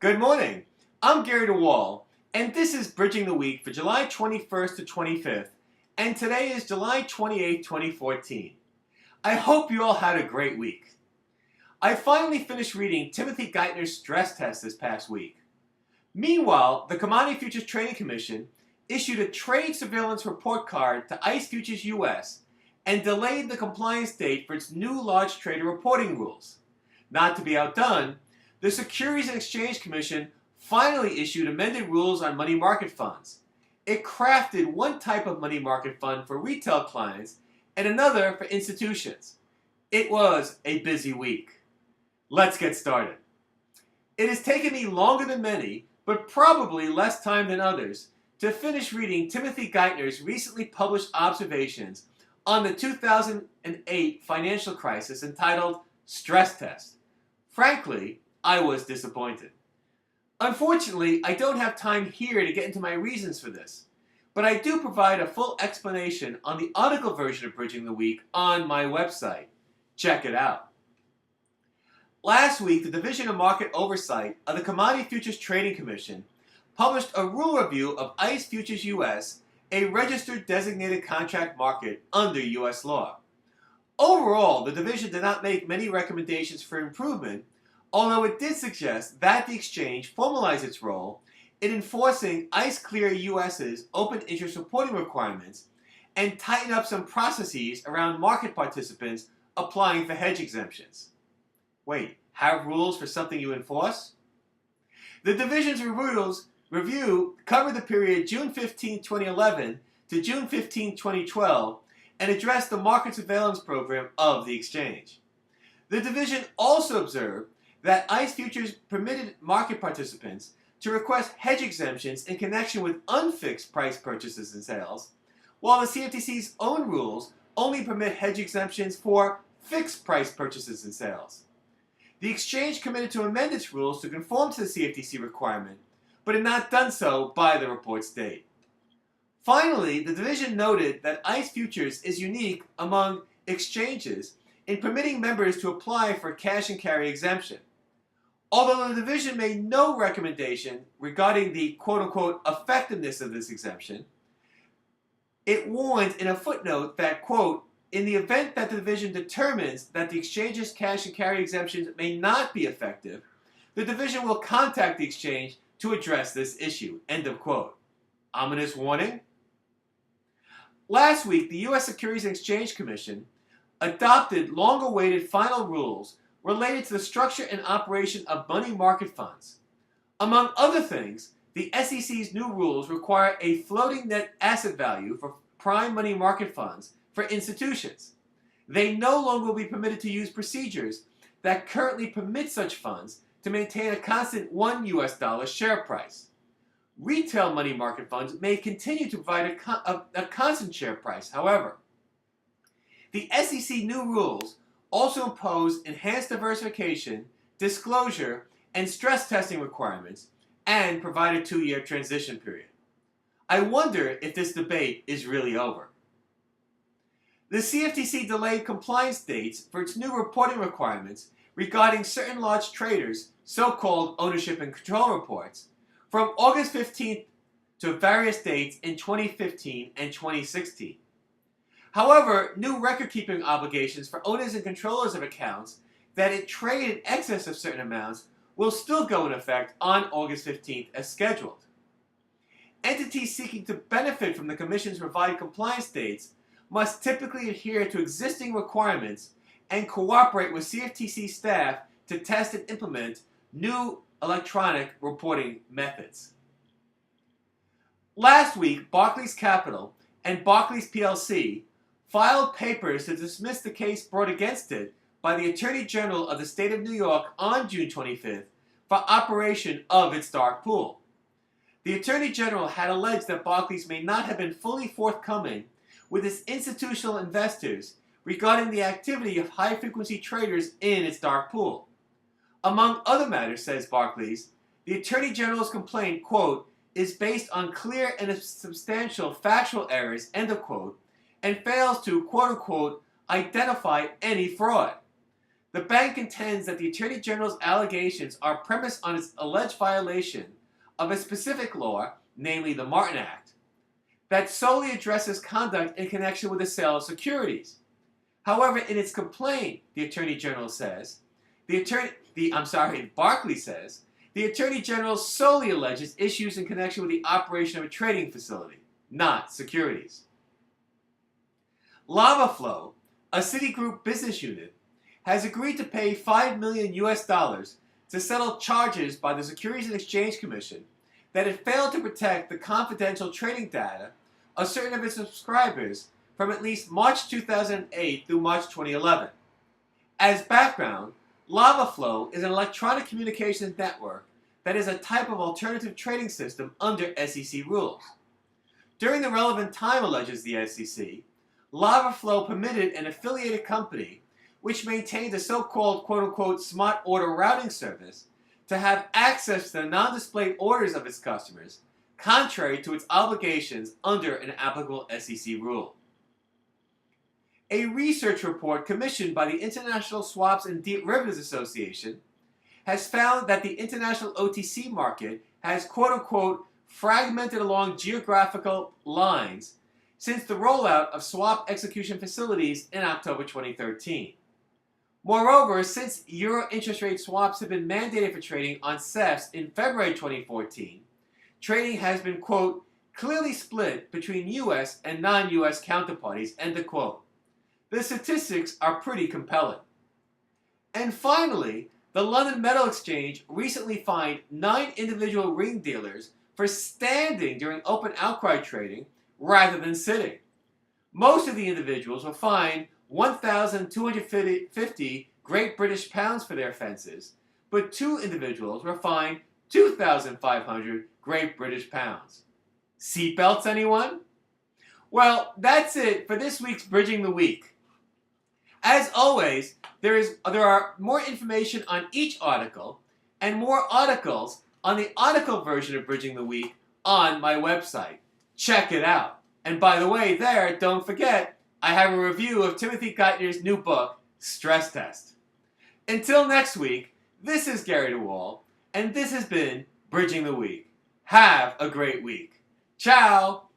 Good morning. I'm Gary DeWaal, and this is Bridging the Week for July 21st to 25th, and today is July 28th, 2014. I hope you all had a great week. I finally finished reading Timothy Geithner's stress test this past week. Meanwhile, the Commodity Futures Trading Commission issued a trade surveillance report card to ICE Futures US and delayed the compliance date for its new large trader reporting rules. Not to be outdone, the Securities and Exchange Commission finally issued amended rules on money market funds. It crafted one type of money market fund for retail clients and another for institutions. It was a busy week. Let's get started. It has taken me longer than many, but probably less time than others, to finish reading Timothy Geithner's recently published observations on the 2008 financial crisis entitled Stress Test. Frankly, I was disappointed. Unfortunately, I don't have time here to get into my reasons for this, but I do provide a full explanation on the article version of Bridging the Week on my website. Check it out. Last week, the Division of Market Oversight of the Commodity Futures Trading Commission published a rule review of ICE Futures US, a registered designated contract market under US law. Overall, the division did not make many recommendations for improvement, although it did suggest that the exchange formalize its role in enforcing ICE Clear US's open interest reporting requirements and tighten up some processes around market participants applying for hedge exemptions. Wait, have rules for something you enforce? The division's review covered the period June 15, 2011 to June 15, 2012 and addressed the market surveillance program of the exchange. The division also observed that ICE Futures permitted market participants to request hedge exemptions in connection with unfixed price purchases and sales, while the CFTC's own rules only permit hedge exemptions for fixed price purchases and sales. The exchange committed to amend its rules to conform to the CFTC requirement, but had not done so by the report's date. Finally, the division noted that ICE Futures is unique among exchanges in permitting members to apply for a cash and carry exemption. Although the division made no recommendation regarding the quote-unquote effectiveness of this exemption, it warned in a footnote that, quote, in the event that the division determines that the exchange's cash and carry exemptions may not be effective, the division will contact the exchange to address this issue, end of quote. Ominous warning? Last week, the U.S. Securities and Exchange Commission adopted long-awaited final rules related to the structure and operation of money market funds. Among other things, the SEC's new rules require a floating net asset value for prime money market funds for institutions. They no longer will be permitted to use procedures that currently permit such funds to maintain a constant $1 share price. Retail money market funds may continue to provide a constant share price, however. The SEC new rules also impose enhanced diversification, disclosure, and stress testing requirements, and provide a 2-year transition period. I wonder if this debate is really over. The CFTC delayed compliance dates for its new reporting requirements regarding certain large traders, so-called ownership and control reports, from August 15th to various dates in 2015 and 2016. However, new record-keeping obligations for owners and controllers of accounts that trade in excess of certain amounts will still go in effect on August 15th as scheduled. Entities seeking to benefit from the Commission's revised compliance dates must typically adhere to existing requirements and cooperate with CFTC staff to test and implement new electronic reporting methods. Last week, Barclays Capital and Barclays PLC filed papers to dismiss the case brought against it by the Attorney General of the State of New York on June 25th for operation of its dark pool. The Attorney General had alleged that Barclays may not have been fully forthcoming with its institutional investors regarding the activity of high-frequency traders in its dark pool. Among other matters, says Barclays, the Attorney General's complaint, quote, is based on clear and substantial factual errors, end of quote, and fails to, quote-unquote, identify any fraud. The bank contends that the Attorney General's allegations are premised on its alleged violation of a specific law, namely the Martin Act, that solely addresses conduct in connection with the sale of securities. However, in its complaint, the Attorney General says, Barclays says, the Attorney General solely alleges issues in connection with the operation of a trading facility, not securities. LavaFlow, a Citigroup business unit, has agreed to pay $5 million to settle charges by the Securities and Exchange Commission that it failed to protect the confidential trading data of certain of its subscribers from at least March 2008 through March 2011. As background, LavaFlow is an electronic communications network that is a type of alternative trading system under SEC rules. During the relevant time, alleges the SEC, LavaFlow permitted an affiliated company, which maintained a so-called quote-unquote smart order routing service, to have access to the non-displayed orders of its customers, contrary to its obligations under an applicable SEC rule. A research report commissioned by the International Swaps and Derivatives Association has found that the international OTC market has quote-unquote fragmented along geographical lines since the rollout of swap execution facilities in October 2013. Moreover, since euro interest rate swaps have been mandated for trading on CEFs in February 2014, trading has been, quote, clearly split between U.S. and non-U.S. counterparties, end of quote. The statistics are pretty compelling. And finally, the London Metal Exchange recently fined 9 individual ring dealers for standing during open outcry trading rather than sitting. Most of the individuals were fined 1,250 Great British pounds for their offenses, but 2 individuals were fined 2,500 Great British pounds. Seatbelts, anyone? Well, that's it for this week's Bridging the Week. As always, there are more information on each article and more articles on the article version of Bridging the Week on my website. Check it out. And by the way, don't forget, I have a review of Timothy Geithner's new book, Stress Test. Until next week, this is Gary DeWaal, and this has been Bridging the Week. Have a great week. Ciao!